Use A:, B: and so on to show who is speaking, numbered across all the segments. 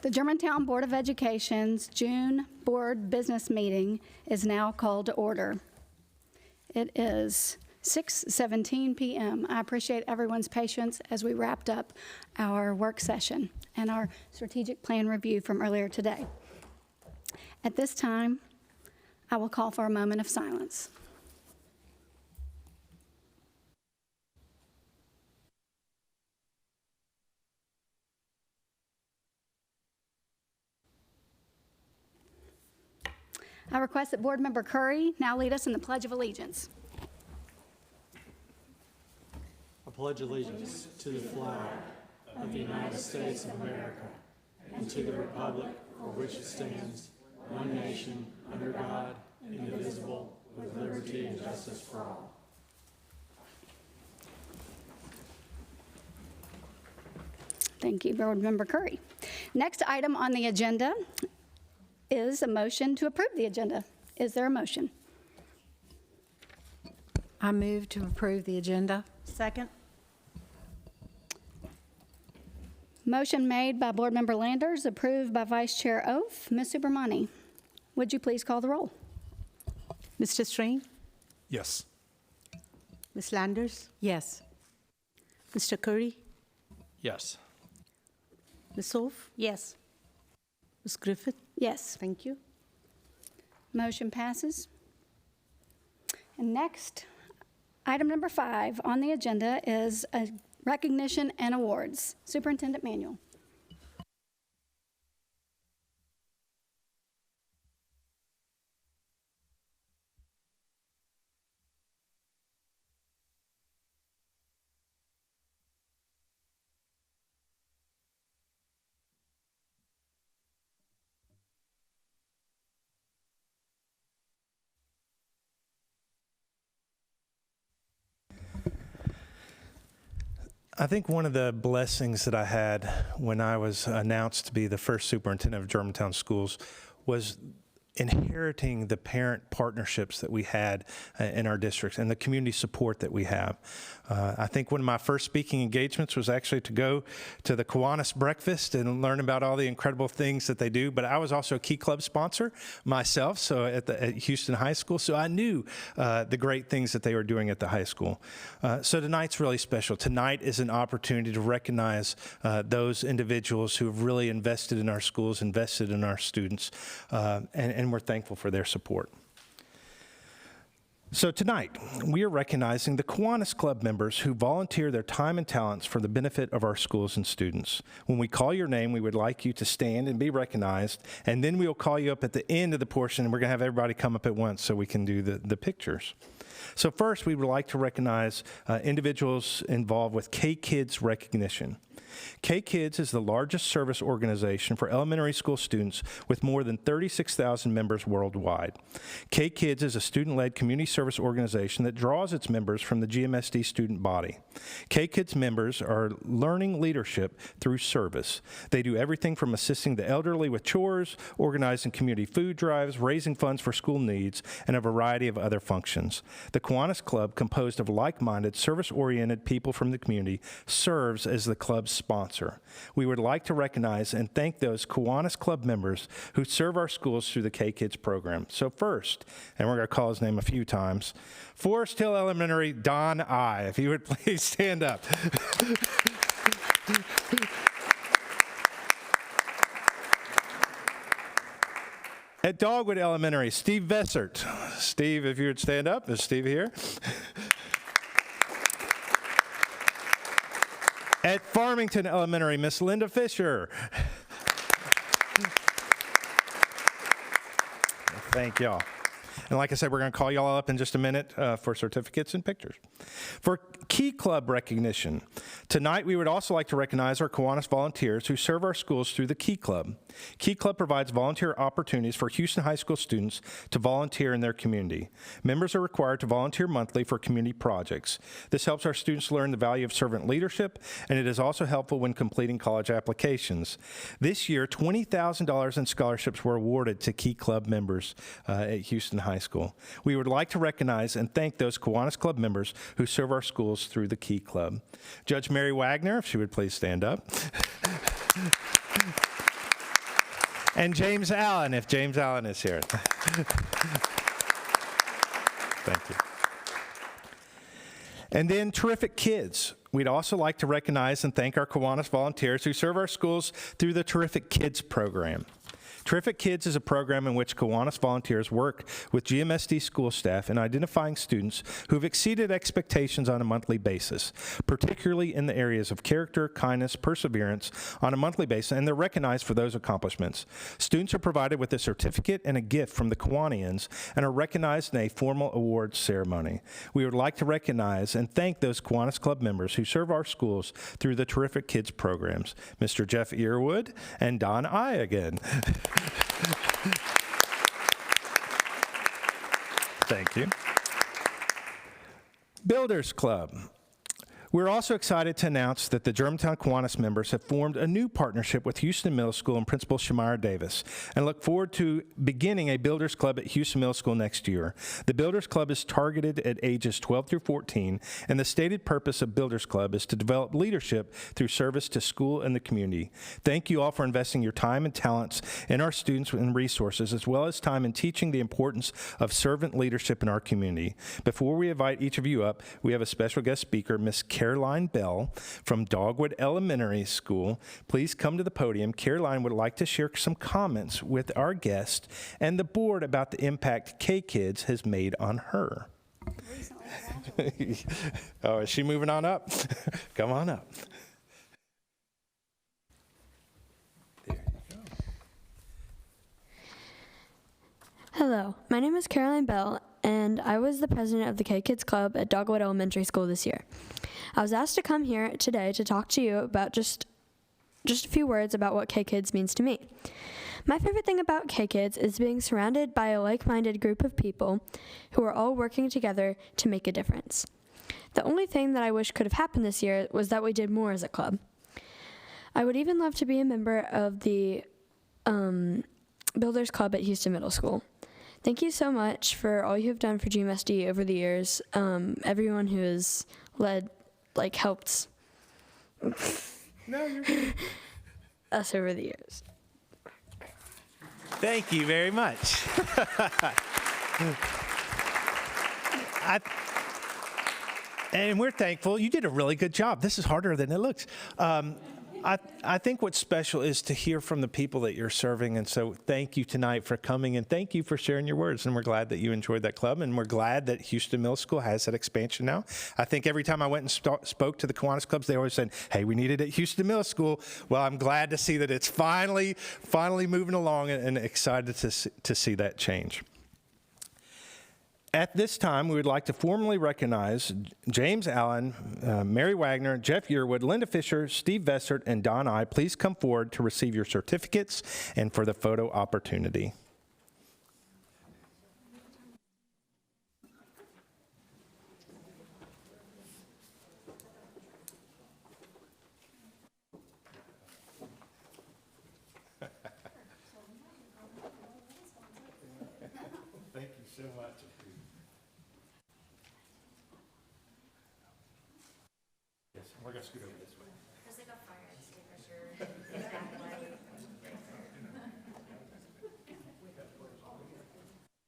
A: The Germantown Board of Education's June Board Business Meeting is now called to order. It is 6:17 p.m. I appreciate everyone's patience as we wrapped up our work session and our strategic plan review from earlier today. At this time, I will call for a moment of silence. I request that Board Member Curry now lead us in the Pledge of Allegiance.
B: I pledge allegiance to the flag of the United States of America and to the republic for which it stands, one nation, under God, indivisible, with liberty and justice for all.
A: Thank you, Board Member Curry. Next item on the agenda is a motion to approve the agenda. Is there a motion?
C: I move to approve the agenda.
D: Second.
A: Motion made by Board Member Landers, approved by Vice Chair Oath. Ms. Subramani, would you please call the roll?
C: Mr. Strain?
B: Yes.
C: Ms. Landers? Yes. Mr. Curry?
B: Yes.
C: Ms. Oath?
D: Yes.
C: Ms. Griffith?
A: Yes.
C: Thank you.
A: Motion passes. And next, item number 5 on the agenda is a recognition and awards. Superintendent Manuel.
E: I think one of the blessings that I had when I was announced to be the first superintendent of Germantown Schools was inheriting the parent partnerships that we had in our districts and the community support that we have. I think one of my first speaking engagements was actually to go to the Kiwanis breakfast and learn about all the incredible things that they do, but I was also a Key Club sponsor myself, so at Houston High School, so I knew the great things that they were doing at the high school. So tonight's really special. Tonight is an opportunity to recognize those individuals who have really invested in our schools, invested in our students, and we're thankful for their support. So tonight, we are recognizing the Kiwanis Club members who volunteer their time and talents for the benefit of our schools and students. When we call your name, we would like you to stand and be recognized, and then we will call you up at the end of the portion, and we're going to have everybody come up at once so we can do the pictures. So first, we would like to recognize individuals involved with K-Kids recognition. K-Kids is the largest service organization for elementary school students with more than 36,000 members worldwide. K-Kids is a student-led community service organization that draws its members from the GMSD student body. K-Kids members are learning leadership through service. They do everything from assisting the elderly with chores, organizing community food drives, raising funds for school needs, and a variety of other functions. The Kiwanis Club, composed of like-minded, service-oriented people from the community, serves as the club's sponsor. We would like to recognize and thank those Kiwanis Club members who serve our schools through the K-Kids program. So first, and we're going to call his name a few times, Forest Hill Elementary, Don I. If you would please stand up. At Dogwood Elementary, Steve Vessert. Steve, if you would stand up. Is Steve here? At Farmington Elementary, Miss Linda Fisher. Thank y'all. And like I said, we're going to call y'all up in just a minute for certificates and pictures. For Key Club recognition, tonight we would also like to recognize our Kiwanis volunteers who serve our schools through the Key Club. Key Club provides volunteer opportunities for Houston High School students to volunteer in their community. Members are required to volunteer monthly for community projects. This helps our students learn the value of servant leadership, and it is also helpful when completing college applications. This year, $20,000 in scholarships were awarded to Key Club members at Houston High School. We would like to recognize and thank those Kiwanis Club members who serve our schools through the Key Club. Judge Mary Wagner, if she would please stand up. And James Allen, if James Allen is here. Thank you. And then Terrific Kids. We'd also like to recognize and thank our Kiwanis volunteers who serve our schools through the Terrific Kids program. Terrific Kids is a program in which Kiwanis volunteers work with GMSD school staff in identifying students who have exceeded expectations on a monthly basis, particularly in the areas of character, kindness, perseverance on a monthly basis, and they're recognized for those accomplishments. Students are provided with a certificate and a gift from the Kiwanians and are recognized in a formal awards ceremony. We would like to recognize and thank those Kiwanis Club members who serve our schools through the Terrific Kids programs, Mr. Jeff Earwood and Don I again. Thank you. Builders Club. We're also excited to announce that the Germantown Kiwanis members have formed a new partnership with Houston Middle School and Principal Shamira Davis and look forward to beginning a Builders Club at Houston Middle School next year. The Builders Club is targeted at ages 12 through 14, and the stated purpose of Builders Club is to develop leadership through service to school and the community. Thank you all for investing your time and talents in our students and resources, as well as time in teaching the importance of servant leadership in our community. Before we invite each of you up, we have a special guest speaker, Ms. Caroline Bell from Dogwood Elementary School. Please come to the podium. Caroline would like to share some comments with our guest and the board about the impact K-Kids has made on her. Oh, is she moving on up? Come on up. There you go.
D: Hello, my name is Caroline Bell, and I was the president of the K-Kids Club at Dogwood Elementary School this year. I was asked to come here today to talk to you about just a few words about what K-Kids means to me. My favorite thing about K-Kids is being surrounded by a like-minded group of people who are all working together to make a difference. The only thing that I wish could have happened this year was that we did more as a club. I would even love to be a member of the Builders Club at Houston Middle School. Thank you so much for all you have done for GMSD over the years. Everyone who has helped us over the years.
E: Thank you very much. And we're thankful. You did a really good job. This is harder than it looks. I think what's special is to hear from the people that you're serving, and so thank you tonight for coming, and thank you for sharing your words, and we're glad that you enjoyed that club, and we're glad that Houston Middle School has that expansion now. I think every time I went and spoke to the Kiwanis clubs, they always said, hey, we need it at Houston Middle School. Well, I'm glad to see that it's finally moving along, and excited to see that change. At this time, we would like to formally recognize James Allen, Mary Wagner, Jeff Yearwood, Linda Fisher, Steve Vessert, and Don I. Please come forward to receive your certificates and for the photo opportunity. Thank you so much. We're going to scoot over this way.
F: There's like a fire extinguisher in the backlight.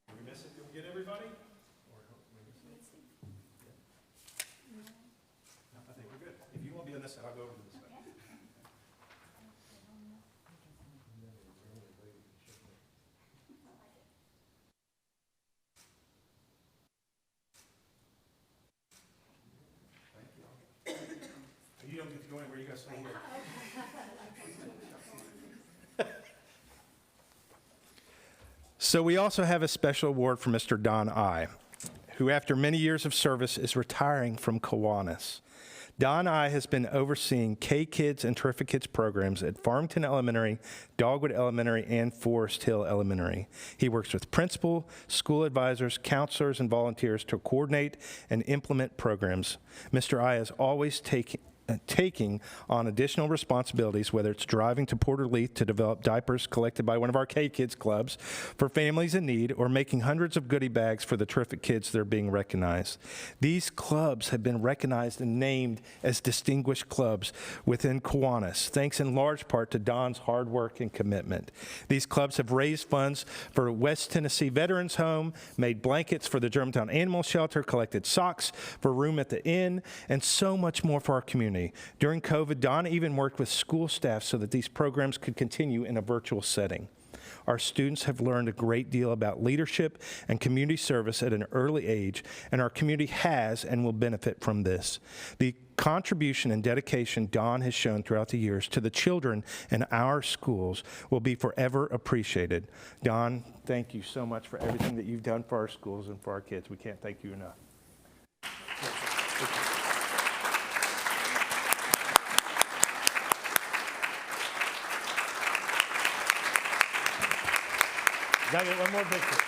E: Did we miss it? Did we get everybody? No, I think we're good. If you want to be on this side, I'll go over to this way. You don't get to go anywhere, you guys stay here. So we also have a special award for Mr. Don I, who after many years of service is retiring from Kiwanis. Don I has been overseeing K-Kids and Terrific Kids programs at Farmington Elementary, Dogwood Elementary, and Forest Hill Elementary. He works with principal, school advisors, counselors, and volunteers to coordinate and implement programs. Mr. I has always taking on additional responsibilities, whether it's driving to Port Orleans to develop diapers collected by one of our K-Kids clubs for families in need, or making hundreds of goodie bags for the terrific kids that are being recognized. These clubs have been recognized and named as distinguished clubs within Kiwanis, thanks in large part to Don's hard work and commitment. These clubs have raised funds for West Tennessee Veterans Home, made blankets for the Germantown Animal Shelter, collected socks for room at the inn, and so much more for our community. During COVID, Don even worked with school staff so that these programs could continue in a virtual setting. Our students have learned a great deal about leadership and community service at an early age, and our community has and will benefit from this. The contribution and dedication Don has shown throughout the years to the children in our schools will be forever appreciated. Don, thank you so much for everything that you've done for our schools and for our kids. We can't thank you enough. Can I get one more picture?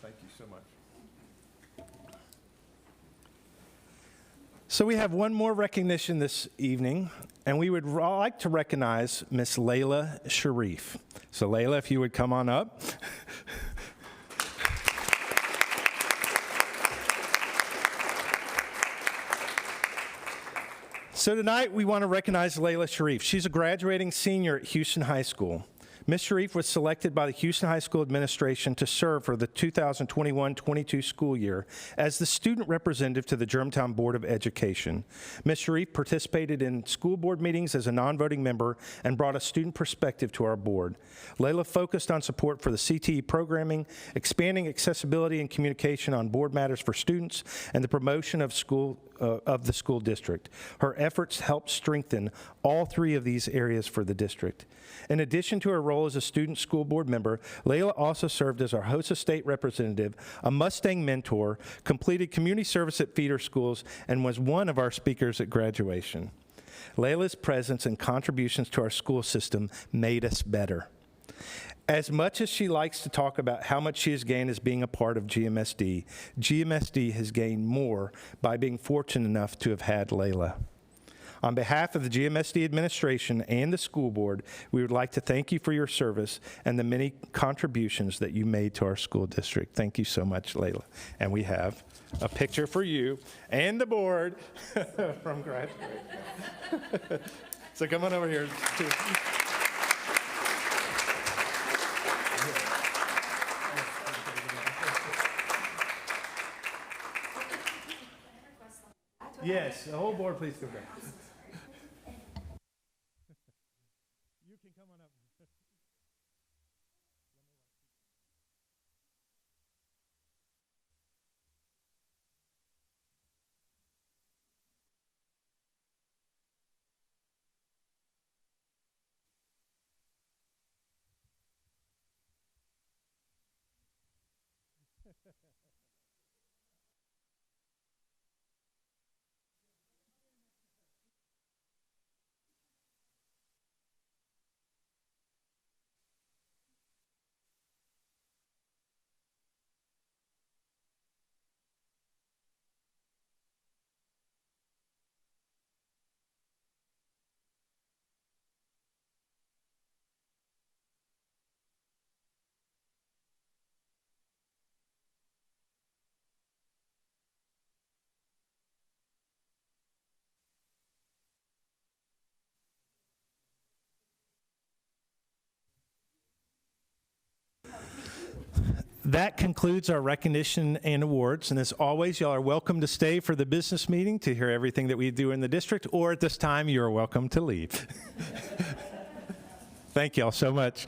E: Thank you so much. So we have one more recognition this evening, and we would like to recognize Miss Layla Sharif. So Layla, if you would come on up. So tonight we want to recognize Layla Sharif. She's a graduating senior at Houston High School. Ms. Sharif was selected by the Houston High School administration to serve for the 2021-22 school year as the student representative to the Germantown Board of Education. Ms. Sharif participated in school board meetings as a non-voting member and brought a student perspective to our board. Layla focused on support for the CTE programming, expanding accessibility and communication on board matters for students, and the promotion of the school district. Her efforts helped strengthen all three of these areas for the district. In addition to her role as a student school board member, Layla also served as our HOSA state representative, a Mustang mentor, completed community service at feeder schools, and was one of our speakers at graduation. Layla's presence and contributions to our school system made us better. As much as she likes to talk about how much she has gained as being a part of GMSD, GMSD has gained more by being fortunate enough to have had Layla. On behalf of the GMSD administration and the school board, we would like to thank you for your service and the many contributions that you made to our school district. Thank you so much, Layla. And we have a picture for you and the board from graduation. So come on over here. Yes, the whole board, please go back. You can come on up. That concludes our recognition and awards. And as always, y'all are welcome to stay for the business meeting to hear everything that we do in the district, or at this time, you're welcome to leave. Thank y'all so much.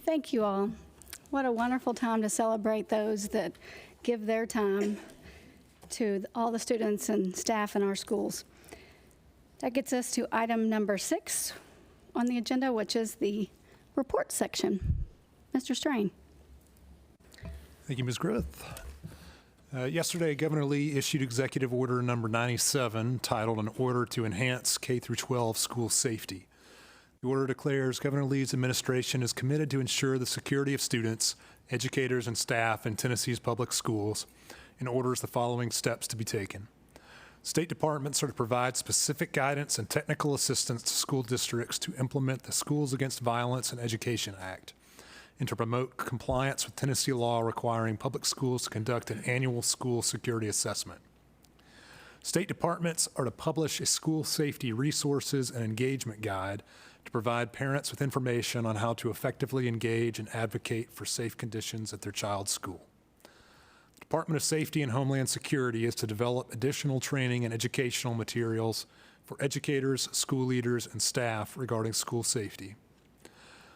A: Thank you all. What a wonderful time to celebrate those that give their time to all the students and staff in our schools. That gets us to item number 6 on the agenda, which is the report section. Mr. Strain.
G: Thank you, Ms. Griffith. Yesterday, Governor Lee issued Executive Order number 97, titled An Order to Enhance K-12 School Safety. The order declares Governor Lee's administration is committed to ensure the security of students, educators, and staff in Tennessee's public schools, and orders the following steps to be taken. State departments are to provide specific guidance and technical assistance to school districts to implement the Schools Against Violence and Education Act, and to promote compliance with Tennessee law requiring public schools to conduct an annual school security assessment. State departments are to publish a school safety resources and engagement guide to provide parents with information on how to effectively engage and advocate for safe conditions at their child's school. The Department of Safety and Homeland Security is to develop additional training and educational materials for educators, school leaders, and staff regarding school safety.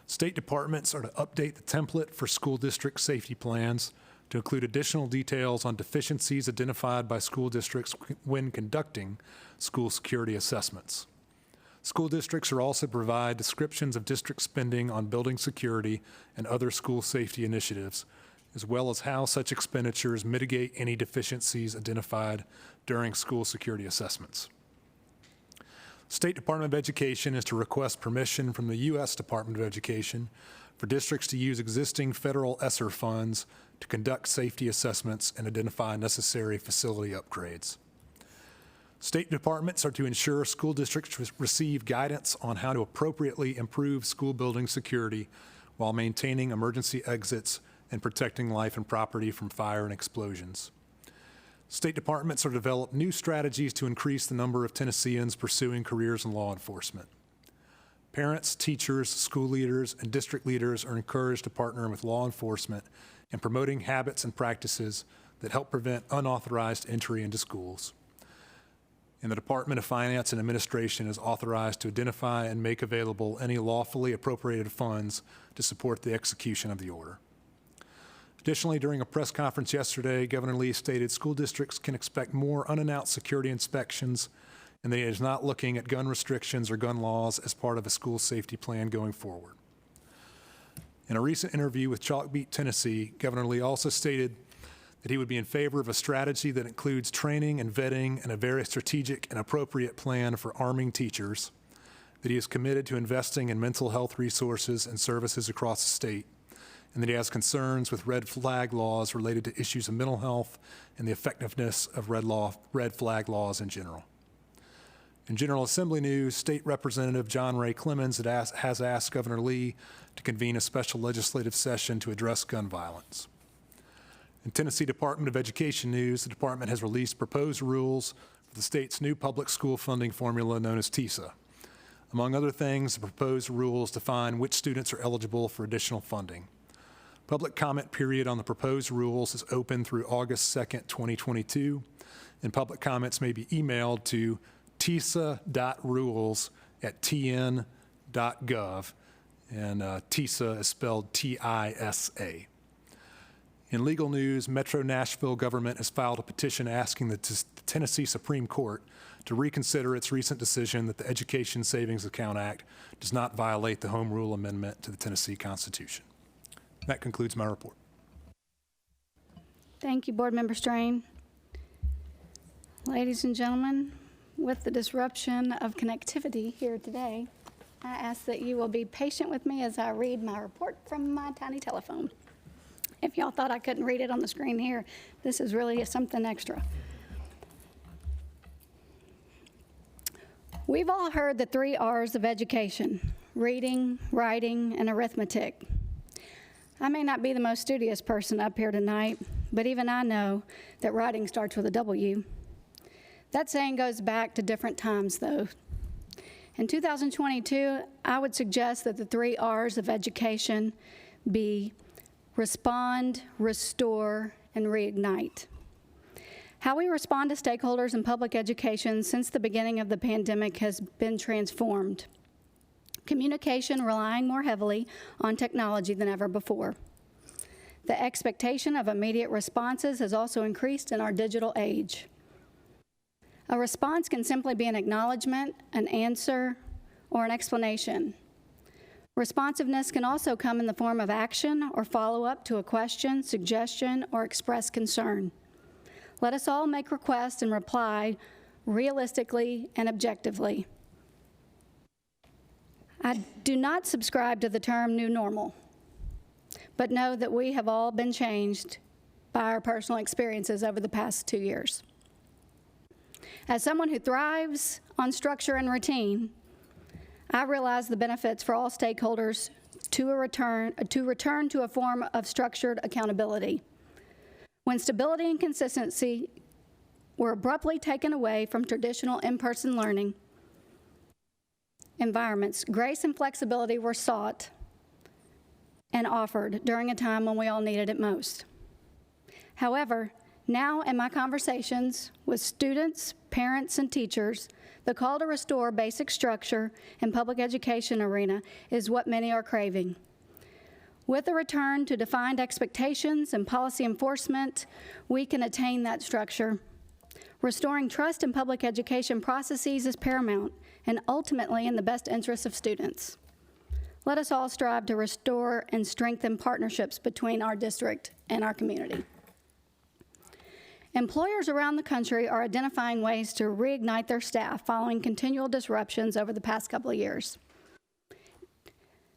G: State departments are to update the template for school district safety plans to include additional details on deficiencies identified by school districts when conducting school security assessments. School districts are also to provide descriptions of district spending on building security and other school safety initiatives, as well as how such expenditures mitigate any deficiencies identified during school security assessments. State Department of Education is to request permission from the U.S. Department of Education for districts to use existing federal ESSER funds to conduct safety assessments and identify necessary facility upgrades. State departments are to ensure school districts receive guidance on how to appropriately improve school building security while maintaining emergency exits and protecting life and property from fire and explosions. State departments are to develop new strategies to increase the number of Tennesseans pursuing careers in law enforcement. Parents, teachers, school leaders, and district leaders are encouraged to partner with law enforcement in promoting habits and practices that help prevent unauthorized entry into schools. And the Department of Finance and Administration is authorized to identify and make available any lawfully appropriated funds to support the execution of the order. Additionally, during a press conference yesterday, Governor Lee stated school districts can expect more unannounced security inspections and that he is not looking at gun restrictions or gun laws as part of a school safety plan going forward. In a recent interview with Chalkbeat Tennessee, Governor Lee also stated that he would be in favor of a strategy that includes training and vetting and a very strategic and appropriate plan for arming teachers, that he is committed to investing in mental health resources and services across the state, and that he has concerns with red flag laws related to issues of mental health and the effectiveness of red flag laws in general. In General Assembly news, State Representative John Ray Clemens has asked Governor Lee to convene a special legislative session to address gun violence. In Tennessee Department of Education news, the department has released proposed rules for the state's new public school funding formula known as TISA. Among other things, the proposed rules define which students are eligible for additional funding. Public comment period on the proposed rules is open through August 2nd, 2022, and public comments may be emailed to tisa.rules@tn.gov, and TISA is spelled T-I-S-A. In legal news, Metro Nashville government has filed a petition asking the Tennessee Supreme Court to reconsider its recent decision that the Education Savings Account Act does not violate the Home Rule Amendment to the Tennessee Constitution. That concludes my report.
A: Thank you, Board Member Strain. Ladies and gentlemen, with the disruption of connectivity here today, I ask that you will be patient with me as I read my report from my tiny telephone. If y'all thought I couldn't read it on the screen here, this is really something extra. We've all heard the 3 R's of education: reading, writing, and arithmetic. I may not be the most studious person up here tonight, but even I know that writing starts with a W. That saying goes back to different times, though. In 2022, I would suggest that the 3 R's of education be respond, restore, and reignite. How we respond to stakeholders in public education since the beginning of the pandemic has been transformed. communication relying more heavily on technology than ever before. The expectation of immediate responses has also increased in our digital age. A response can simply be an acknowledgement, an answer, or an explanation. Responsiveness can also come in the form of action or follow-up to a question, suggestion, or express concern. Let us all make requests and reply realistically and objectively. I do not subscribe to the term new normal, but know that we have all been changed by our personal experiences over the past 2 years. As someone who thrives on structure and routine, I realize the benefits for all stakeholders to return to a form of structured accountability. When stability and consistency were abruptly taken away from traditional in-person learning environments, grace and flexibility were sought and offered during a time when we all needed it most. However, now in my conversations with students, parents, and teachers, the call to restore basic structure in public education arena is what many are craving. With a return to defined expectations and policy enforcement, we can attain that structure. Restoring trust in public education processes is paramount and ultimately in the best interest of students. Let us all strive to restore and strengthen partnerships between our district and our community. Employers around the country are identifying ways to reignite their staff following continual disruptions over the past couple of years.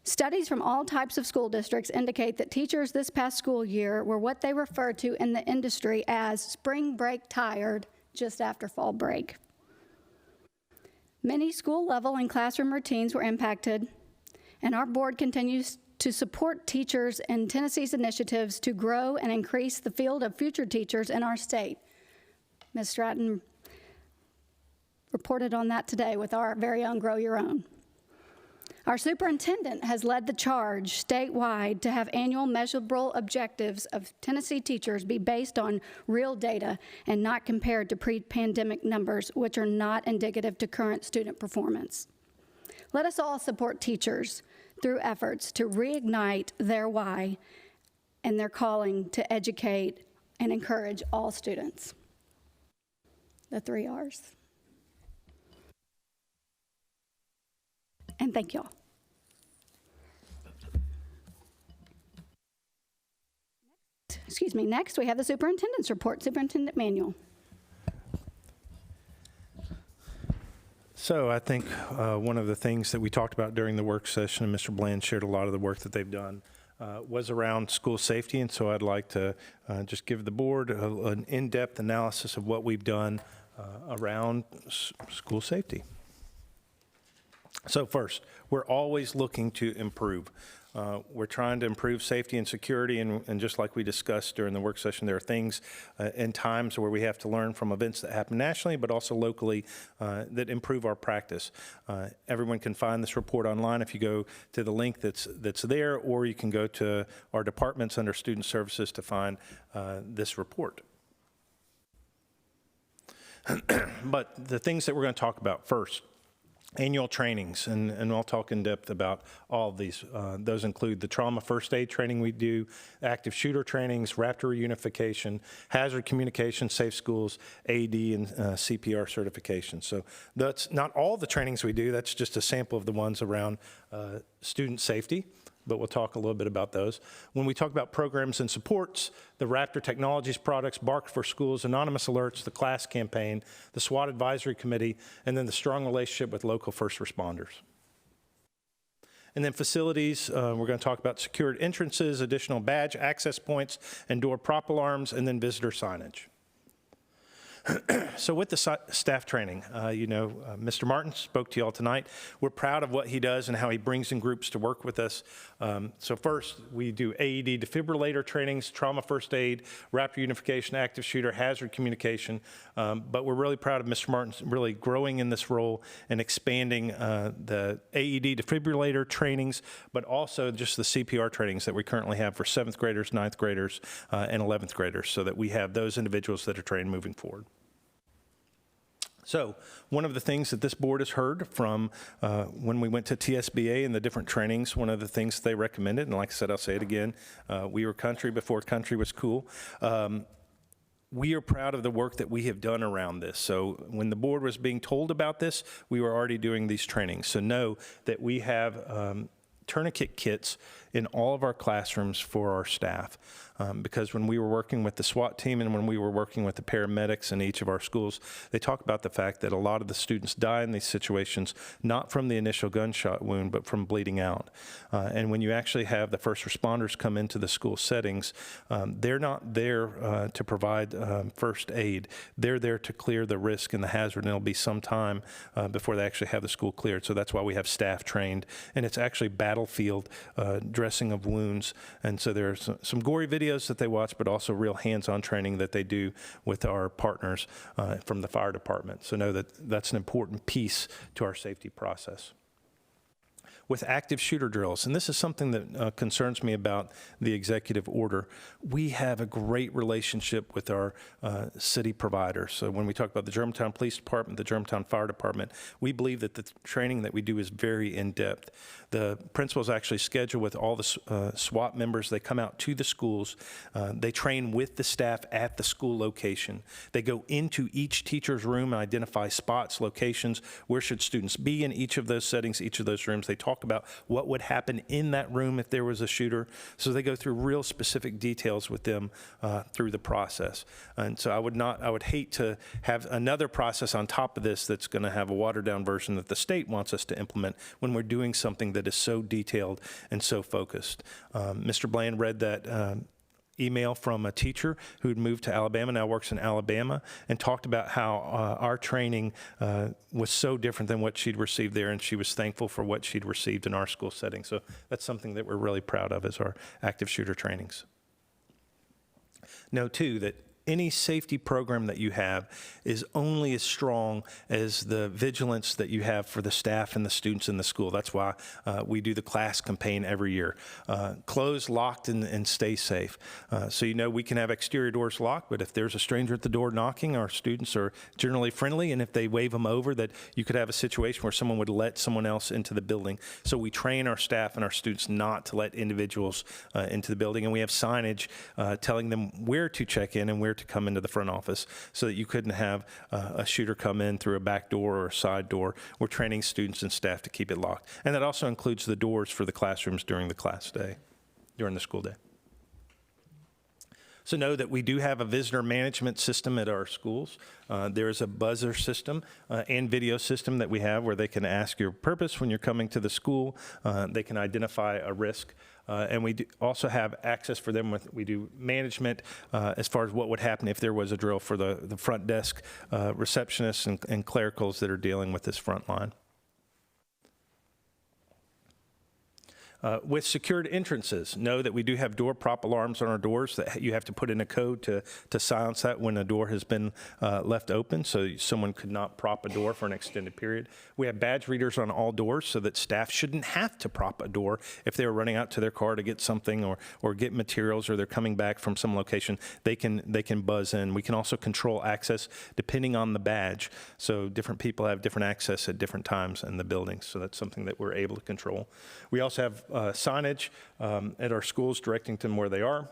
A: Studies from all types of school districts indicate that teachers this past school year were what they refer to in the industry as spring break tired just after fall break. Many school level and classroom routines were impacted, and our board continues to support teachers in Tennessee's initiatives to grow and increase the field of future teachers in our state. Ms. Stratton reported on that today with our very own Grow Your Own. Our superintendent has led the charge statewide to have annual measurable objectives of Tennessee teachers be based on real data and not compared to pre-pandemic numbers, which are not indicative to current student performance. Let us all support teachers through efforts to reignite their why and their calling to educate and encourage all students. The 3 R's. And thank y'all. Next we have the superintendent's report. Superintendent Manuel.
E: So I think one of the things that we talked about during the work session, and Mr. Bland shared a lot of the work that they've done, was around school safety. And so I'd like to just give the board an in-depth analysis of what we've done around school safety. So first, we're always looking to improve. We're trying to improve safety and security, and just like we discussed during the work session, there are things and times where we have to learn from events that happen nationally, but also locally that improve our practice. Everyone can find this report online if you go to the link that's there, or you can go to our departments under Student Services to find this report. But the things that we're going to talk about first, annual trainings, and I'll talk in depth about all of these. Those include the trauma first aid training we do, active shooter trainings, Raptor reunification, hazard communication, safe schools, AED, and CPR certification. So that's not all the trainings we do. That's just a sample of the ones around student safety, but we'll talk a little bit about those. When we talk about programs and supports, the Raptor Technologies products, Bark for Schools, Anonymous Alerts, the class campaign, the SWAT Advisory Committee, and then the strong relationship with local first responders. And then facilities, we're going to talk about secured entrances, additional badge access points, and door prop alarms, and then visitor signage. So with the staff training, Mr. Martin spoke to you all tonight. We're proud of what he does and how he brings in groups to work with us. So first, we do Aed Defibrillator trainings, trauma first aid, Raptor unification, active shooter, hazard communication. But we're really proud of Mr. Martin really growing in this role and expanding the Aed Defibrillator trainings, but also just the CPR trainings that we currently have for 7th graders, 9th graders, and 11th graders, so that we have those individuals that are trained moving forward. So one of the things that this board has heard from when we went to TSBA and the different trainings, one of the things they recommended, and like I said, I'll say it again, we were country before country was cool. We are proud of the work that we have done around this. So when the board was being told about this, we were already doing these trainings. So know that we have tourniquet kits in all of our classrooms for our staff. Because when we were working with the SWAT team and when we were working with the paramedics in each of our schools, they talk about the fact that a lot of the students die in these situations, not from the initial gunshot wound, but from bleeding out. And when you actually have the first responders come into the school settings, they're not there to provide first aid. They're there to clear the risk and the hazard, and it'll be some time before they actually have the school cleared. So that's why we have staff trained, and it's actually battlefield dressing of wounds. And so there's some gory videos that they watch, but also real hands-on training that they do with our partners from the fire department. So know that that's an important piece to our safety process. With active shooter drills, and this is something that concerns me about the executive order, we have a great relationship with our city providers. So when we talk about the Germantown Police Department, the Germantown Fire Department, we believe that the training that we do is very in-depth. The principals actually schedule with all the SWAT members. They come out to the schools. They train with the staff at the school location. They go into each teacher's room and identify spots, locations, where should students be in each of those settings, each of those rooms. They talk about what would happen in that room if there was a shooter. So they go through real specific details with them through the process. And so I would hate to have another process on top of this that's going to have a watered down version that the state wants us to implement when we're doing something that is so detailed and so focused. Mr. Bland read that email from a teacher who had moved to Alabama, now works in Alabama, and talked about how our training was so different than what she'd received there, and she was thankful for what she'd received in our school setting. So that's something that we're really proud of, is our active shooter trainings. Know, too, that any safety program that you have is only as strong as the vigilance that you have for the staff and the students in the school. That's why we do the class campaign every year. Close, locked, and stay safe. So we can have exterior doors locked, but if there's a stranger at the door knocking, our students are generally friendly, and if they wave them over, that you could have a situation where someone would let someone else into the building. So we train our staff and our students not to let individuals into the building, and we have signage telling them where to check in and where to come into the front office, so that you couldn't have a shooter come in through a back door or a side door. We're training students and staff to keep it locked. And that also includes the doors for the classrooms during the class day, during the school day. So know that we do have a visitor management system at our schools. There is a buzzer system and video system that we have where they can ask your purpose when you're coming to the school. They can identify a risk. And we also have access for them we do management as far as what would happen if there was a drill for the front desk receptionists and clericals that are dealing with this front line. With secured entrances, know that we do have door prop alarms on our doors that you have to put in a code to silence that when a door has been left open, so someone could not prop a door for an extended period. We have badge readers on all doors so that staff shouldn't have to prop a door if they're running out to their car to get something or get materials, or they're coming back from some location. They can buzz in. We can also control access depending on the badge. So different people have different access at different times in the building. So that's something that we're able to control. We also have signage at our schools directing them where they are.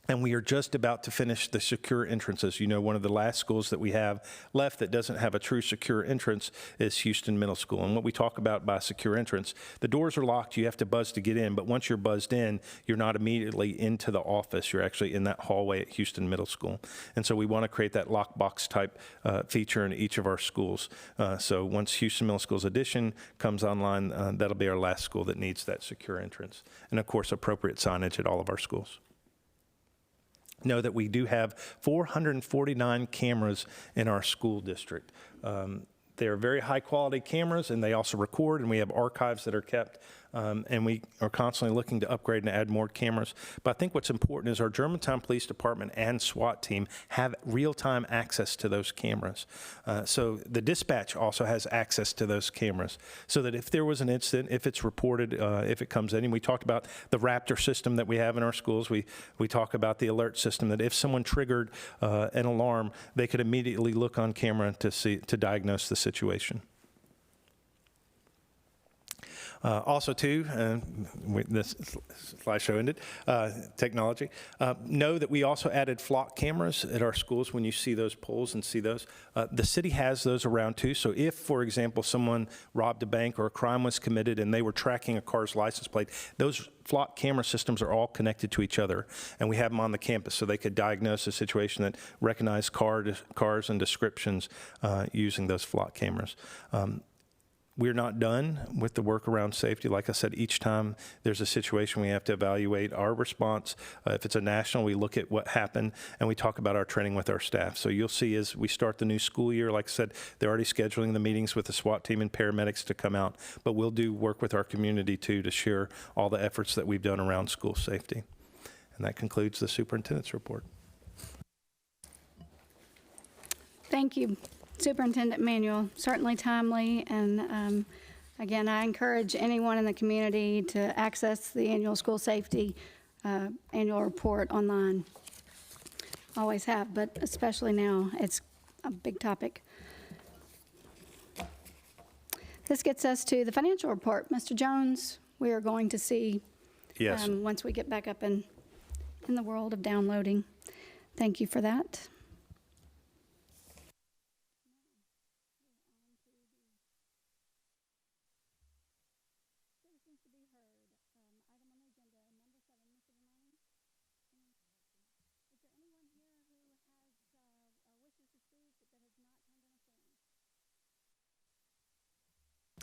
E: And we are just about to finish the secure entrances. One of the last schools that we have left that doesn't have a true secure entrance is Houston Middle School. And what we talk about by secure entrance, the doors are locked, you have to buzz to get in, but once you're buzzed in, you're not immediately into the office. You're actually in that hallway at Houston Middle School. And so we want to create that lockbox type feature in each of our schools. So once Houston Middle School's addition comes online, that'll be our last school that needs that secure entrance. And of course, appropriate signage at all of our schools. Know that we do have 449 cameras in our school district. They're very high quality cameras, and they also record, and we have archives that are kept and we are constantly looking to upgrade and add more cameras. But I think what's important is our Germantown Police Department and SWAT team have real-time access to those cameras. So the dispatch also has access to those cameras, so that if there was an incident, if it's reported, if it comes in, and we talked about the Raptor system that we have in our schools, we talk about the alert system, that if someone triggered an alarm, they could immediately look on camera to diagnose the situation. Also, too, this slideshow ended, technology. Know that we also added flock cameras at our schools when you see those poles and see those. The city has those around, too. So if, for example, someone robbed a bank or a crime was committed and they were tracking a car's license plate, those flock camera systems are all connected to each other, and we have them on the campus so they could diagnose a situation that recognize cars and descriptions using those flock cameras. We're not done with the work around safety. Like I said, each time there's a situation, we have to evaluate our response. If it's a national, we look at what happened, and we talk about our training with our staff. So you'll see as we start the new school year, like I said, they're already scheduling the meetings with the SWAT team and paramedics to come out, but we'll do work with our community, too, to share all the efforts that we've done around school safety. And that concludes the superintendent's report.
A: Thank you, Superintendent Manuel. Certainly timely, and again, I encourage anyone in the community to access the annual school safety annual report online. Always have, but especially now, it's a big topic. This gets us to the financial report. Mr. Jones, we are going to see
E: Yes.
A: once we get back up in the world of downloading. Thank you for that.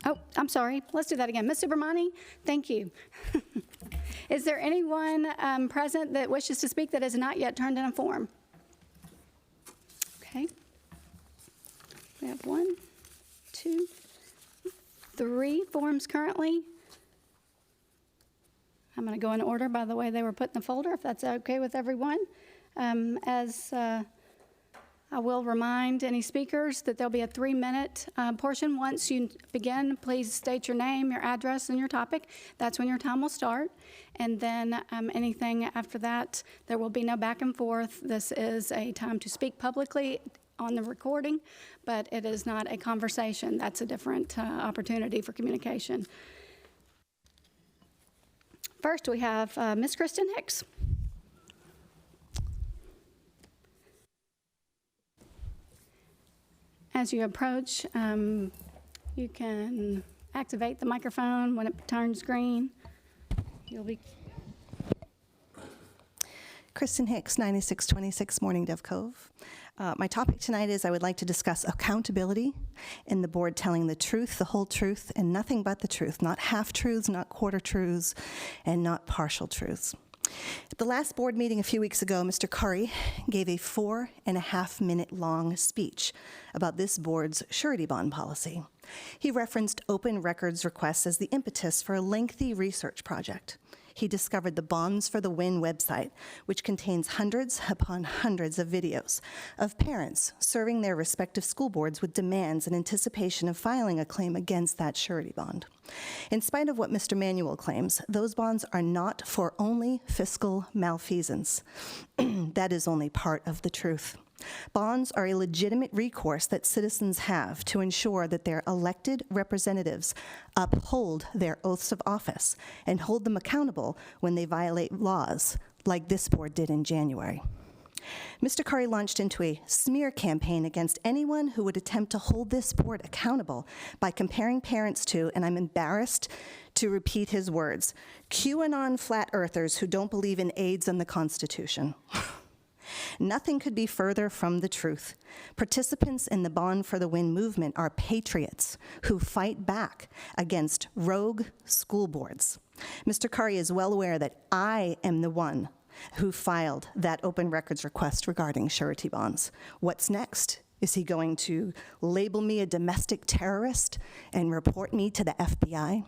A: Oh, I'm sorry. Let's do that again. Ms. Subramani, thank you. Is there anyone present that wishes to speak that has not yet turned in a form? Okay. We have 1, 2, 3 forms currently. I'm going to go in order by the way they were put in the folder, if that's okay with everyone. I will remind any speakers that there'll be a 3-minute portion. Once you begin, please state your name, your address, and your topic. That's when your time will start. And then anything after that, there will be no back and forth. This is a time to speak publicly on the recording, but it is not a conversation. That's a different opportunity for communication. First, we have Ms. Kristen Hicks. As you approach, you can activate the microphone when it turns green. You'll be...
H: Kristen Hicks, 9626 Morning Dove Cove. My topic tonight is I would like to discuss accountability and the board telling the truth, the whole truth, and nothing but the truth, not half-truths, not quarter-truths, and not partial truths. At the last board meeting a few weeks ago, Mr. Curry gave a 4.5-minute long speech about this board's surety bond policy. He referenced open records requests as the impetus for a lengthy research project. He discovered the Bonds for the Win website, which contains hundreds upon hundreds of videos of parents serving their respective school boards with demands in anticipation of filing a claim against that surety bond. In spite of what Mr. Manuel claims, those bonds are not for only fiscal malfeasance. That is only part of the truth. Bonds are a legitimate recourse that citizens have to ensure that their elected representatives uphold their oaths of office and hold them accountable when they violate laws, like this board did in January. Mr. Curry launched into a smear campaign against anyone who would attempt to hold this board accountable by comparing parents to, and I'm embarrassed to repeat his words, QAnon flat earthers who don't believe in AIDS and the Constitution. Nothing could be further from the truth. Participants in the Bond for the Win movement are patriots who fight back against rogue school boards. Mr. Curry is well aware that I am the one who filed that open records request regarding surety bonds. What's next? Is he going to label me a domestic terrorist and report me to the FBI?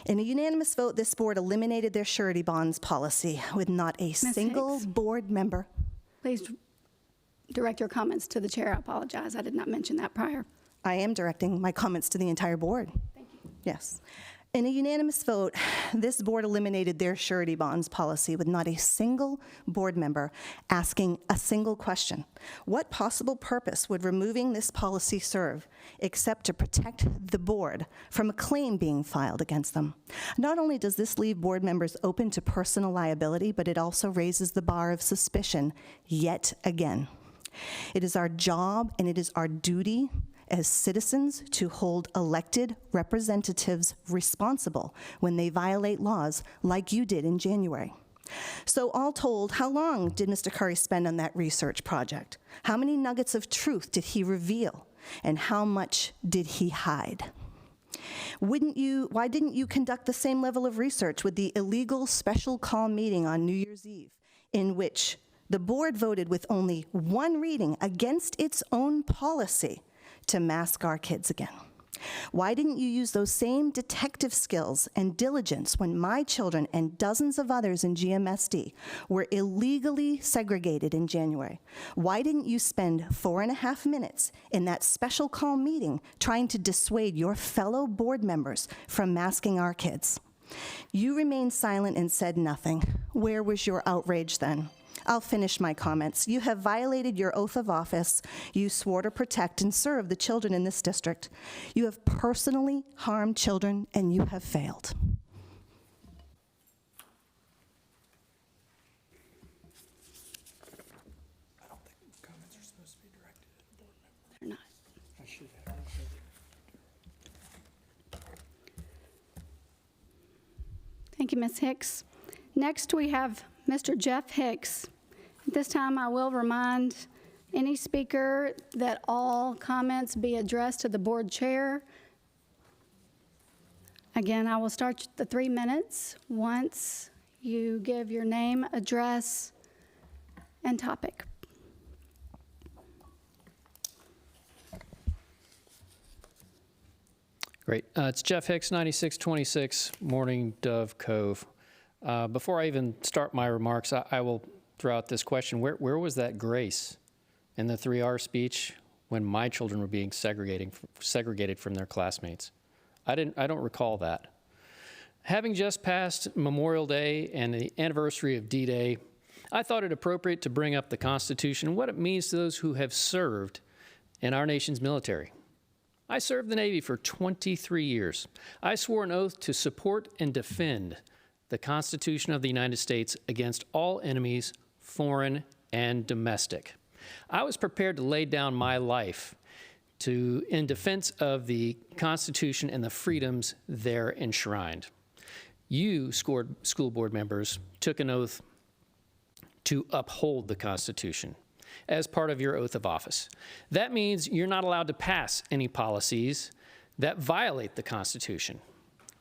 H: In a unanimous vote, this board eliminated their surety bonds policy with not a single
A: Hicks?
H: board member.
A: Please direct your comments to the chair. I apologize. I did not mention that prior.
H: I am directing my comments to the entire board.
A: Thank you.
H: Yes. In a unanimous vote, this board eliminated their surety bonds policy with not a single board member asking a single question. What possible purpose would removing this policy serve except to protect the board from a claim being filed against them? Not only does this leave board members open to personal liability, but it also raises the bar of suspicion yet again. It is our job and it is our duty as citizens to hold elected representatives responsible when they violate laws like you did in January. So all told, how long did Mr. Curry spend on that research project? How many nuggets of truth did he reveal? And how much did he hide? Why didn't you conduct the same level of research with the illegal special call meeting on New Year's Eve, in which the board voted with only one reading against its own policy to mask our kids again? Why didn't you use those same detective skills and diligence when my children and dozens of others in GMSD were illegally segregated in January? Why didn't you spend 4.5 minutes in that special call meeting trying to dissuade your fellow board members from masking our kids? You remained silent and said nothing. Where was your outrage then? I'll finish my comments. You have violated your oath of office. You swore to protect and serve the children in this district. You have personally harmed children, and you have failed.
B: I don't think comments are supposed to be directed at a board member.
A: They're not.
B: I should have.
A: Thank you, Ms. Hicks. Next, we have Mr. Jeff Hicks. At this time, I will remind any speaker that all comments be addressed to the board chair. Again, I will start the 3 minutes once you give your name, address, and topic.
I: Great. It's Jeff Hicks, 9626 Morning Dove Cove. Before I even start my remarks, I will throw out this question. Where was that grace in the 3R speech when my children were being segregated from their classmates? I don't recall that. Having just passed Memorial Day and the anniversary of D-Day, I thought it appropriate to bring up the Constitution and what it means to those who have served in our nation's military. I served the Navy for 23 years. I swore an oath to support and defend the Constitution of the United States against all enemies, foreign and domestic. I was prepared to lay down my life in defense of the Constitution and the freedoms there enshrined. You, school board members, took an oath to uphold the Constitution as part of your oath of office. That means you're not allowed to pass any policies that violate the Constitution,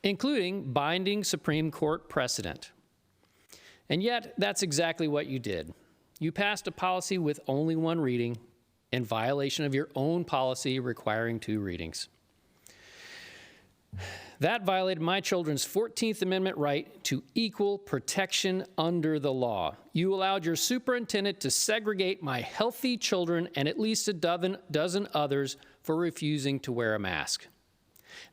I: including binding Supreme Court precedent. And yet, that's exactly what you did. You passed a policy with only one reading in violation of your own policy requiring 2 readings. That violated my children's 14th Amendment right to equal protection under the law. You allowed your superintendent to segregate my healthy children and at least a dozen others for refusing to wear a mask.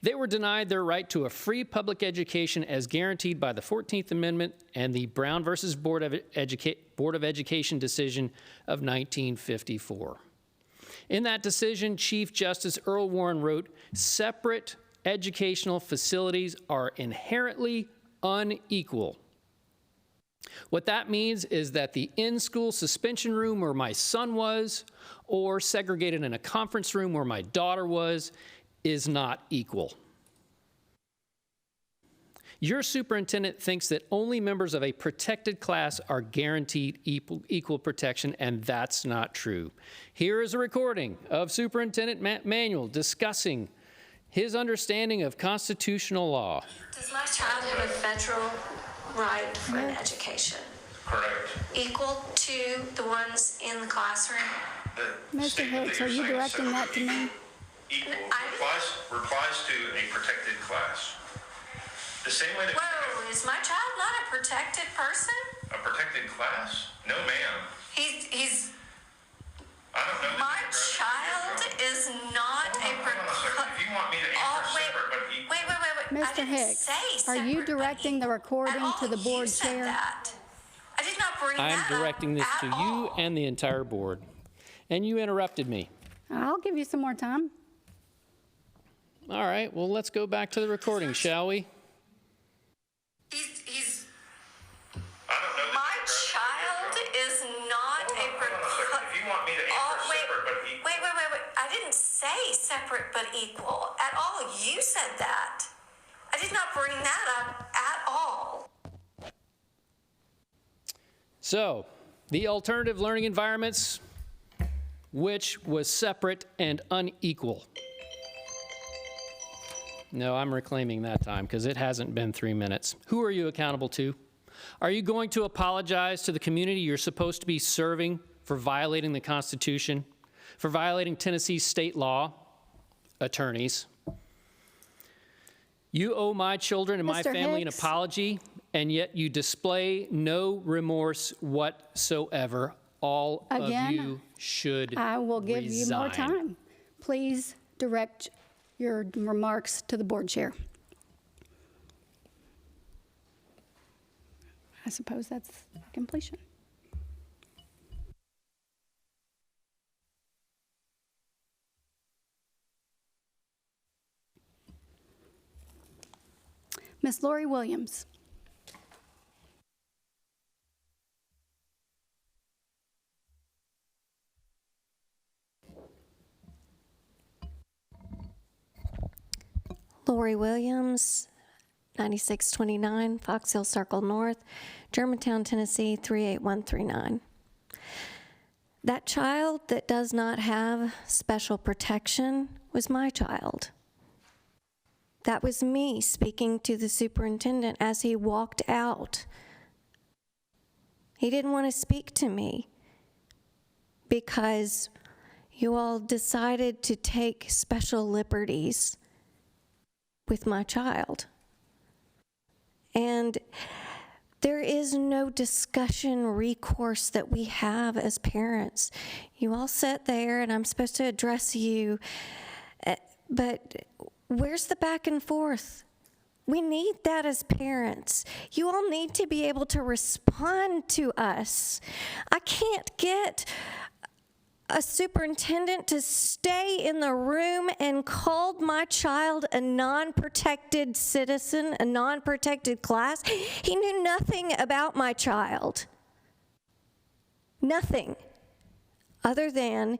I: They were denied their right to a free public education as guaranteed by the 14th Amendment and the Brown versus Board of Education decision of 1954. In that decision, Chief Justice Earl Warren wrote, "Separate educational facilities are inherently unequal." What that means is that the in-school suspension room where my son was, or segregated in a conference room where my daughter was, is not equal. Your superintendent thinks that only members of a protected class are guaranteed equal protection, and that's not true. Here is a recording of Superintendent Manuel discussing his understanding of constitutional law.
F: Does my child have a federal right for an education?
J: Correct.
F: Equal to the ones in the classroom?
A: Mr. Hicks, are you directing that to me?
J: Equal. Replies to a protected class. The same way that
F: Whoa, is my child not a protected person?
J: a protected class? No, ma'am.
F: He's
J: I don't know.
F: my child is not a
J: Hold on a second. If you want me to answer separate but equal.
F: Wait. I
A: Mr.
F: didn't
A: Hicks,
F: say
A: are you
F: separate but
A: directing the
F: equal
A: recording
F: at all.
A: to the board
F: You said
A: chair?
F: that. I did not bring
I: I'm
F: that up
I: directing this
F: at
I: to you
F: all.
I: and the entire board. And you interrupted me.
A: I'll give you some more time.
I: All right, well, let's go back to the recording, shall we?
F: He's
J: I don't know.
F: my child is not a
J: Hold on a second. If you want me to answer separate but equal.
F: Wait. I didn't say separate but equal at all. You said that. I did not bring that up at all.
I: So, the alternative learning environments, which was separate and unequal. No, I'm reclaiming that time because it hasn't been 3 minutes. Who are you accountable to? Are you going to apologize to the community you're supposed to be serving for violating the Constitution, for violating Tennessee's state law? Attorneys, you owe my children and my
A: Mr.
I: family
A: Hicks?
I: an apology, and yet you display no remorse whatsoever. All
A: Again,
I: of you should
A: I will give you more
I: resign.
A: time. Please direct your remarks to the board chair. I suppose that's completion. Miss Lori Williams.
K: Lori Williams, 9629 Fox Hill Circle North, Germantown, Tennessee, 38139. That child that does not have special protection was my child. That was me speaking to the superintendent as he walked out. He didn't want to speak to me because you all decided to take special liberties with my child. And there is no discussion recourse that we have as parents. You all sit there and I'm supposed to address you, but where's the back and forth? We need that as parents. You all need to be able to respond to us. I can't get a superintendent to stay in the room and called my child a non-protected citizen, a non-protected class. He knew nothing about my child. Nothing. Other than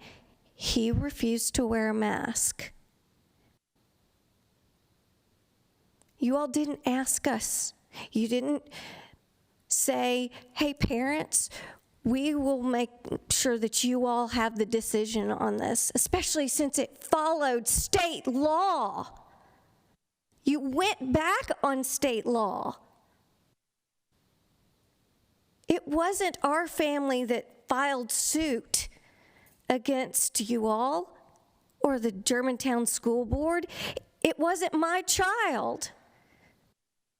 K: he refused to wear a mask. You all didn't ask us. You didn't say, hey, parents, we will make sure that you all have the decision on this, especially since it followed state law. You went back on state law. It wasn't our family that filed suit against you all or the Germantown School Board. It wasn't my child.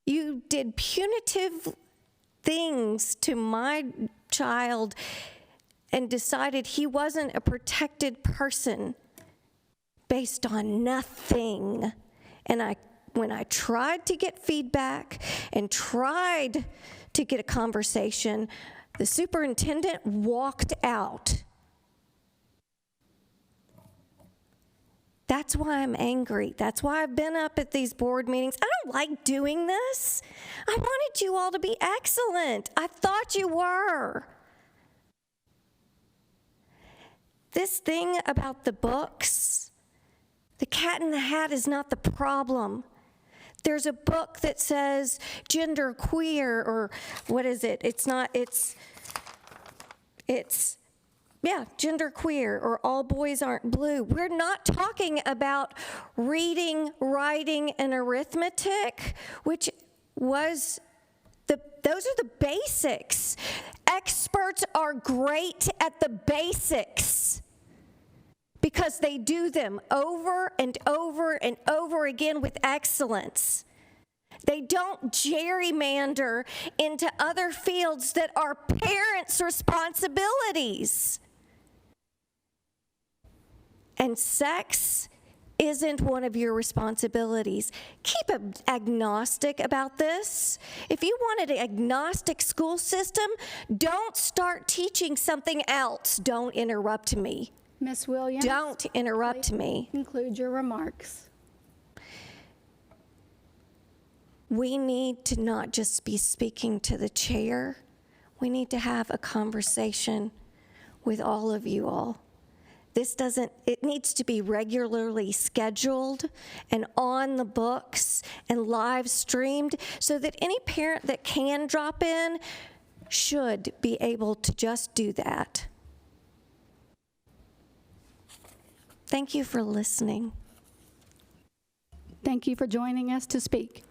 K: You did punitive things to my child and decided he wasn't a protected person based on nothing. And when I tried to get feedback and tried to get a conversation, the superintendent walked out. That's why I'm angry. That's why I've been up at these board meetings. I don't like doing this. I wanted you all to be excellent. I thought you were. This thing about the books, the Cat in the Hat is not the problem. There's a book that says gender queer, or what is it? Yeah, gender queer, or all boys aren't blue. We're not talking about reading, writing, and arithmetic, which was those are the basics. Experts are great at the basics because they do them over and over and over again with excellence. They don't gerrymander into other fields that are parents' responsibilities. And sex isn't one of your responsibilities. Keep agnostic about this. If you want an agnostic school system, don't start teaching something else. Don't interrupt me.
A: Ms. Williams?
K: Don't interrupt me.
A: Conclude your remarks.
K: We need to not just be speaking to the chair. We need to have a conversation with all of you all. It needs to be regularly scheduled and on the books and live streamed so that any parent that can drop in should be able to just do that. Thank you for listening.
A: Thank you for joining us to speak.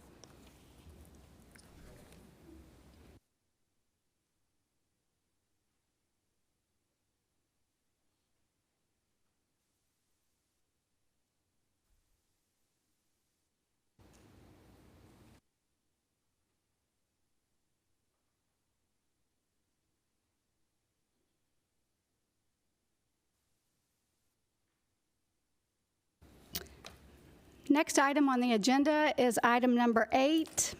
A: Next item on the agenda is item number 8,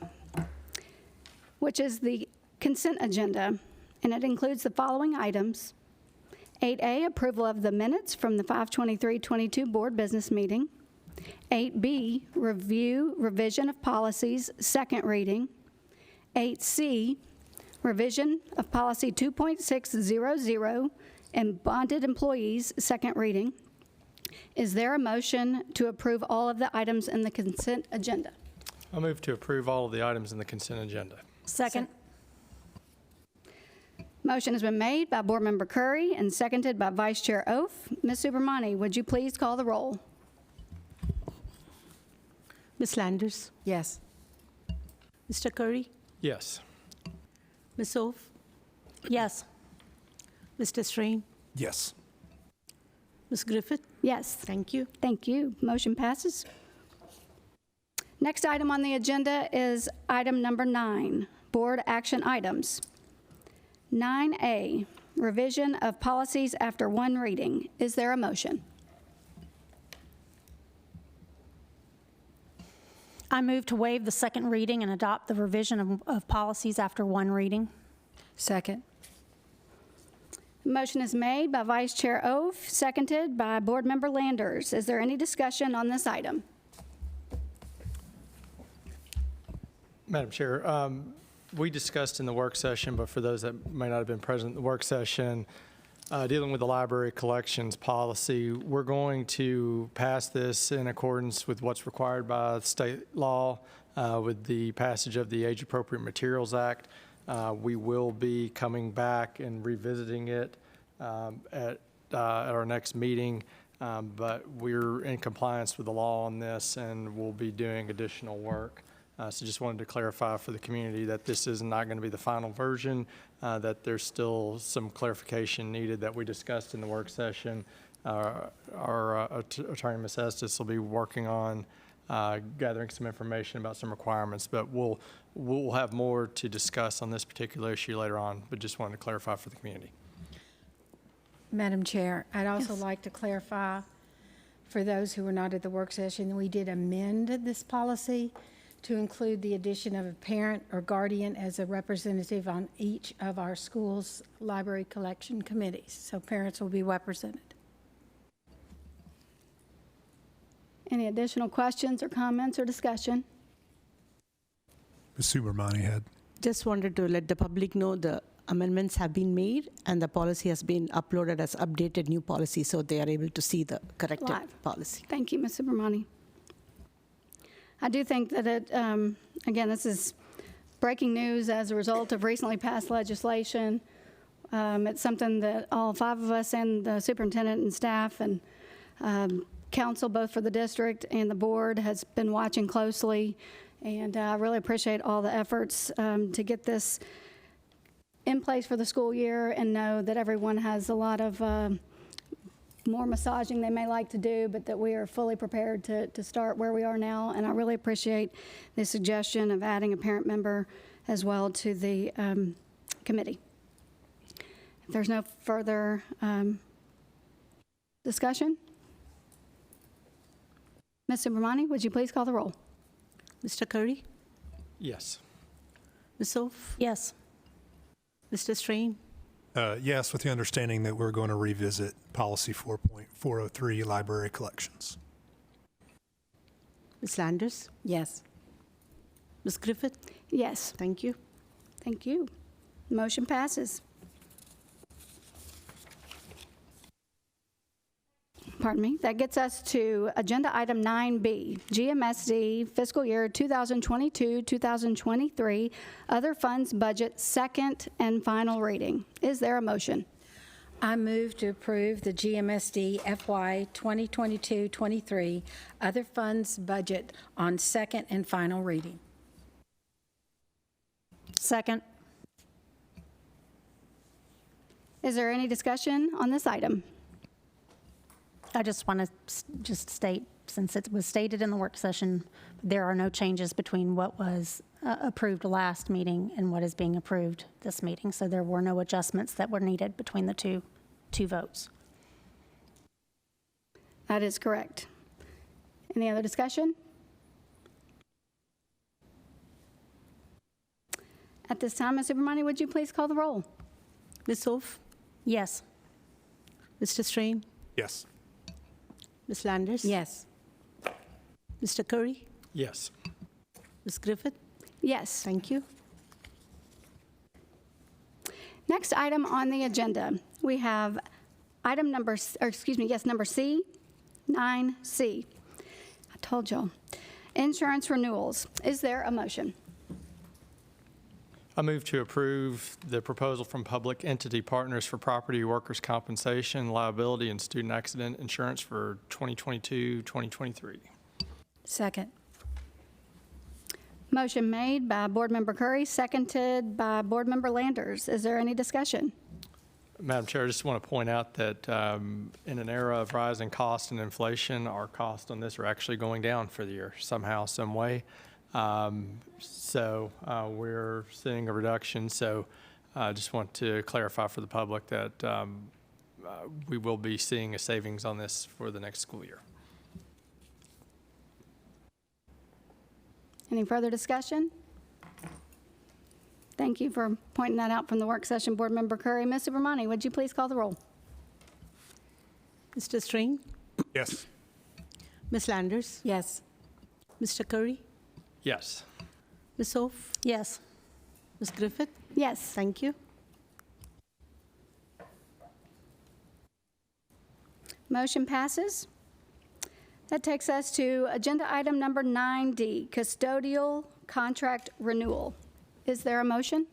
A: which is the consent agenda, and it includes the following items. 8A, approval of the minutes from the 5/23/22 board business meeting. 8B, revision of policies, second reading. 8C, revision of policy 2.600 and bonded employees, second reading. Is there a motion to approve all of the items in the consent agenda?
B: I'll move to approve all of the items in the consent agenda.
A: Second. Motion has been made by Board Member Curry and seconded by Vice Chair Oaf. Ms. Subramani, would you please call the roll?
C: Ms. Landers?
H: Yes.
C: Mr. Curry?
B: Yes.
C: Ms. Oaf? Yes. Mr. Strain?
G: Yes.
C: Ms. Griffith?
A: Yes.
C: Thank you.
A: Thank you. Motion passes. Next item on the agenda is item number 9, board action items. 9A, revision of policies after one reading. Is there a motion?
L: I move to waive the second reading and adopt the revision of policies after one reading.
H: Second.
A: Motion is made by Vice Chair Oaf, seconded by Board Member Landers. Is there any discussion on this item?
B: Madam Chair, we discussed in the work session, but for those that may not have been present in the work session, dealing with the library collections policy, we're going to pass this in accordance with what's required by state law with the passage of the Age Appropriate Materials Act. We will be coming back and revisiting it at our next meeting, but we're in compliance with the law on this and we'll be doing additional work. So just wanted to clarify for the community that this is not going to be the final version, that there's still some clarification needed that we discussed in the work session. Our attorney, Ms. Estes, will be working on gathering some information about some requirements, but we'll have more to discuss on this particular issue later on, but just wanted to clarify for the community.
M: Madam Chair, I'd also like to clarify for those who were not at the work session, we did amend this policy to include the addition of a parent or guardian as a representative on each of our schools' library collection committees. So parents will be represented.
A: Any additional questions or comments or discussion?
G: Ms. Subramani had.
C: Just wanted to let the public know the amendments have been made and the policy has been uploaded as updated new policy, so they are able to see the corrected
A: Live.
C: policy.
A: Thank you, Ms. Subramani. I do think that it, again, this is breaking news as a result of recently passed legislation. It's something that all 5 of us and the superintendent and staff and council, both for the district and the board, has been watching closely. And I really appreciate all the efforts to get this in place for the school year and know that everyone has a lot of more massaging they may like to do, but that we are fully prepared to start where we are now. And I really appreciate the suggestion of adding a parent member as well to the committee. If there's no further discussion, Ms. Subramani, would you please call the roll?
C: Mr. Curry?
B: Yes.
C: Ms. Oaf?
L: Yes.
C: Mr. Strain?
G: Yes, with the understanding that we're going to revisit policy 4.403, library collections.
C: Ms. Landers?
M: Yes.
C: Ms. Griffith?
A: Yes.
C: Thank you.
A: Thank you. Motion passes. Pardon me. That gets us to agenda item 9B, GMSD fiscal year 2022-2023, other funds budget, second and final reading. Is there a motion?
M: I move to approve the GMSD FY 2022-23 other funds budget on second and final reading.
L: Second.
A: Is there any discussion on this item?
L: I just want to just state, since it was stated in the work session, there are no changes between what was approved last meeting and what is being approved this meeting. So there were no adjustments that were needed between the two votes.
A: That is correct. Any other discussion? At this time, Ms. Subramani, would you please call the roll?
C: Ms. Oaf?
L: Yes.
C: Mr. Strain?
G: Yes.
C: Ms. Landers?
M: Yes.
C: Mr. Curry?
B: Yes.
C: Ms. Griffith?
A: Yes.
C: Thank you.
A: Next item on the agenda, we have item number C, 9C. I told y'all. Insurance renewals. Is there a motion?
B: I move to approve the proposal from Public Entity Partners for Property, Workers' Compensation, Liability, and Student Accident Insurance for 2022-2023.
M: Second.
A: Motion made by Board Member Curry, seconded by Board Member Landers. Is there any discussion?
B: Madam Chair, I just want to point out that in an era of rising cost and inflation, our costs on this are actually going down for the year somehow, some way. So we're seeing a reduction. So I just want to clarify for the public that we will be seeing a savings on this for the next school year.
A: Any further discussion? Thank you for pointing that out from the work session, Board Member Curry. Ms. Subramani, would you please call the roll?
C: Mr. Strain?
G: Yes.
C: Ms. Landers?
M: Yes.
C: Mr. Curry?
B: Yes.
C: Ms. Oaf?
L: Yes.
C: Ms. Griffith?
A: Yes.
C: Thank you.
A: Motion passes. That takes us to agenda item number 9D, custodial contract renewal. Is there a motion?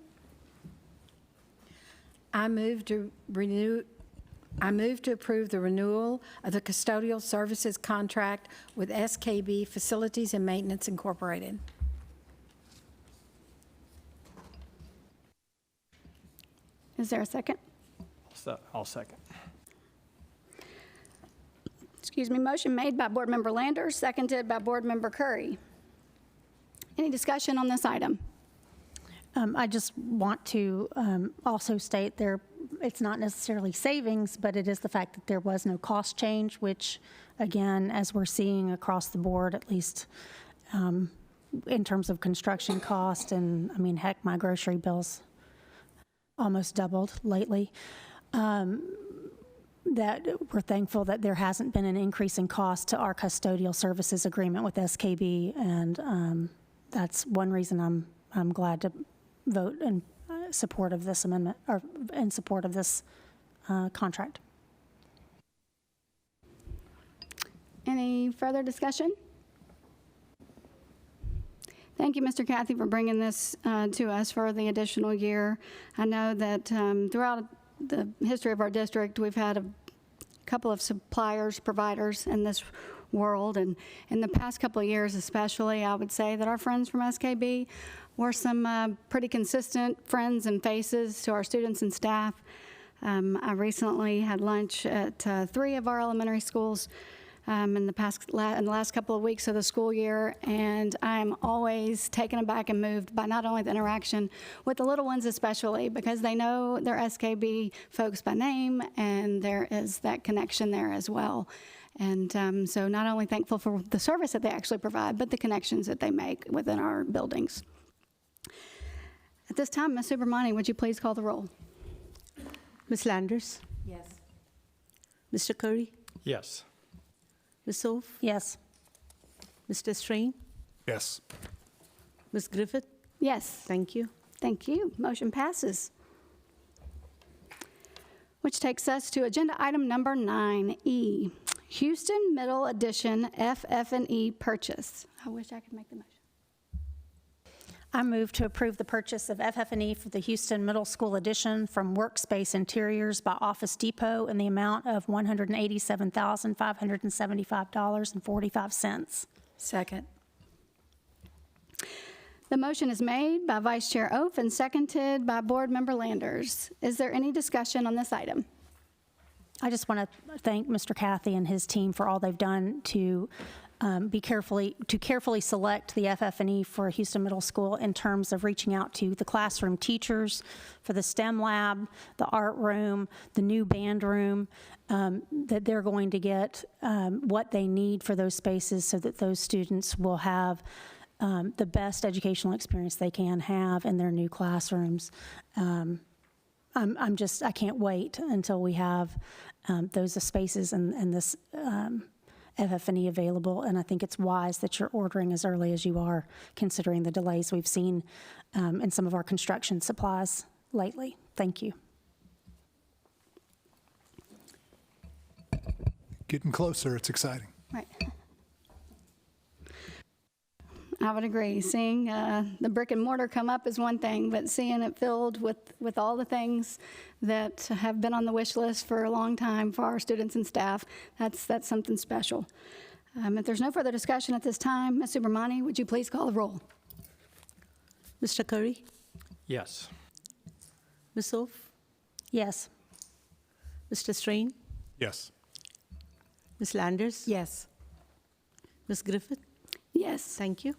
M: I move to approve the renewal of the custodial services contract with SKB Facilities and Maintenance Incorporated.
A: Is there a second?
B: I'll second.
A: Excuse me, motion made by Board Member Landers, seconded by Board Member Curry. Any discussion on this item?
L: I just want to also state it's not necessarily savings, but it is the fact that there was no cost change, which, again, as we're seeing across the board, at least in terms of construction cost, and I mean, heck, my grocery bills almost doubled lately. That we're thankful that there hasn't been an increase in cost to our custodial services agreement with SKB, and that's one reason I'm glad to vote in support of this amendment, or in support of this contract.
A: Any further discussion? Thank you, Mr. Cathy, for bringing this to us for the additional year. I know that throughout the history of our district, we've had a couple of suppliers, providers in this world, and in the past couple of years especially, I would say that our friends from SKB were some pretty consistent friends and faces to our students and staff. I recently had lunch at 3 of our elementary schools in the last couple of weeks of the school year, and I'm always taken aback and moved by not only the interaction with the little ones especially, because they know their SKB folks by name, and there is that connection there as well. And so not only thankful for the service that they actually provide, but the connections that they make within our buildings. At this time, Ms. Subramani, would you please call the roll?
C: Ms. Landers?
K: Yes.
C: Mr. Curry?
B: Yes.
C: Ms. Oaf?
L: Yes.
C: Mr. Strain?
G: Yes.
C: Ms. Griffith?
A: Yes.
C: Thank you.
A: Thank you. Motion passes. Which takes us to agenda item number 9E, Houston Middle Edition FF&E purchase. I wish I could make the motion.
L: I move to approve the purchase of FF&E for the Houston Middle School Edition from Workspace Interiors by Office Depot in the amount of $187,575.45.
M: Second.
A: The motion is made by Vice Chair Oaf and seconded by Board Member Landers. Is there any discussion on this item?
L: I just want to thank Mr. Cathy and his team for all they've done to carefully select the FF&E for Houston Middle School in terms of reaching out to the classroom teachers for the STEM lab, the art room, the new band room, that they're going to get what they need for those spaces so that those students will have the best educational experience they can have in their new classrooms. I can't wait until we have those spaces and this FF&E available, and I think it's wise that you're ordering as early as you are, considering the delays we've seen in some of our construction supplies lately. Thank you.
G: Getting closer, it's exciting.
A: Right. I would agree. Seeing the brick and mortar come up is one thing, but seeing it filled with all the things that have been on the wish list for a long time for our students and staff, that's something special. If there's no further discussion at this time, Ms. Subramani, would you please call the roll?
C: Mr. Curry?
B: Yes.
C: Ms. Oaf?
L: Yes.
C: Mr. Strain?
G: Yes.
C: Ms. Landers?
M: Yes.
C: Ms. Griffith?
A: Yes.
C: Thank you.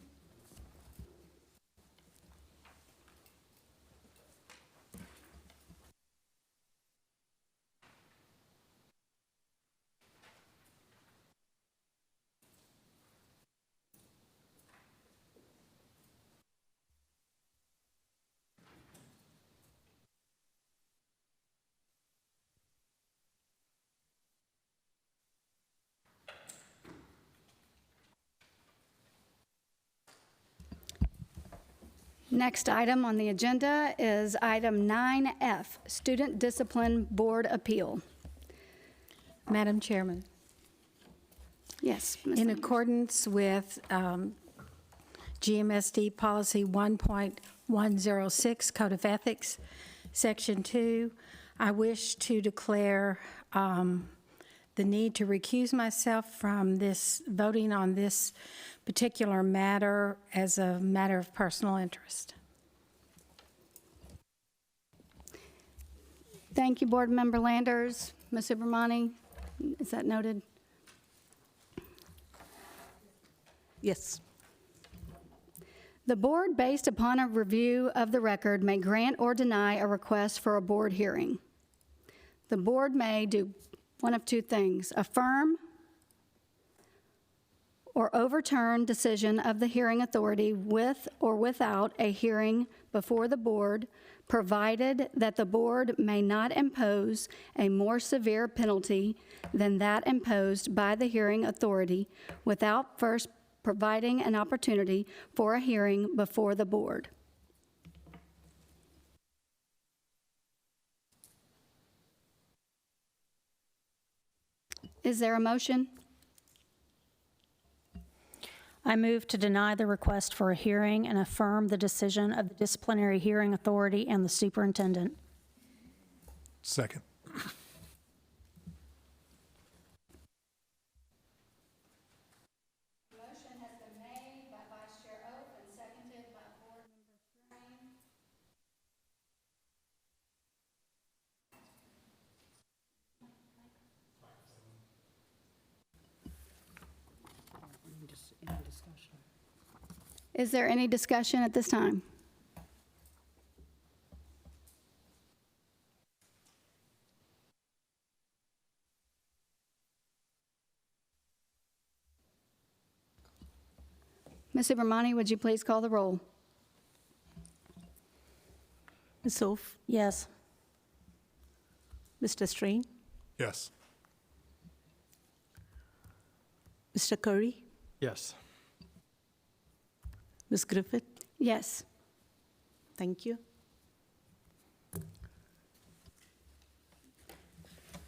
A: Next item on the agenda is item 9F, Student Discipline Board Appeal.
M: Madam Chairman,
A: Yes. Ms.
M: in
A: Landers.
M: accordance with GMSD Policy 1.106, Code of Ethics, Section 2, I wish to declare the need to recuse myself from this, voting on this particular matter as a matter of personal interest.
A: Thank you, Board Member Landers. Ms. Subramani, is that noted?
C: Yes.
A: The board, based upon a review of the record, may grant or deny a request for a board hearing. The board may do one of two things: affirm or overturn decision of the hearing authority with or without a hearing before the board, provided that the board may not impose a more severe penalty than that imposed by the hearing authority without first providing an opportunity for a hearing before the board. Is there a motion?
L: I move to deny the request for a hearing and affirm the decision of the disciplinary hearing authority and the superintendent.
G: Second.
A: Motion has been made by Vice Chair Oak and seconded by Board Member Strain. Is there any discussion at this time? Ms. Subramani, would you please call the roll?
C: Ms. Soph,
L: Yes.
C: Mr. Strain,
G: Yes.
C: Mr. Curry,
B: Yes.
C: Ms. Griffith.
A: Yes.
C: Thank you.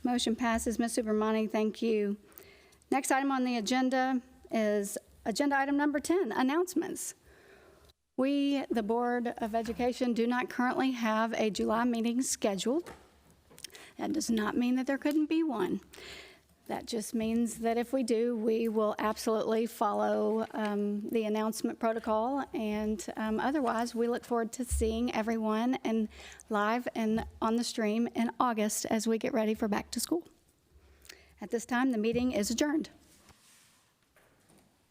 A: Motion passes. Ms. Subramani, thank you. Next item on the agenda is agenda item number 10, announcements. We, the Board of Education, do not currently have a July meeting scheduled. That does not mean that there couldn't be one. That just means that if we do, we will absolutely follow the announcement protocol, and otherwise, we look forward to seeing everyone and live and on the stream in August as we get ready for back to school. At this time, the meeting is adjourned.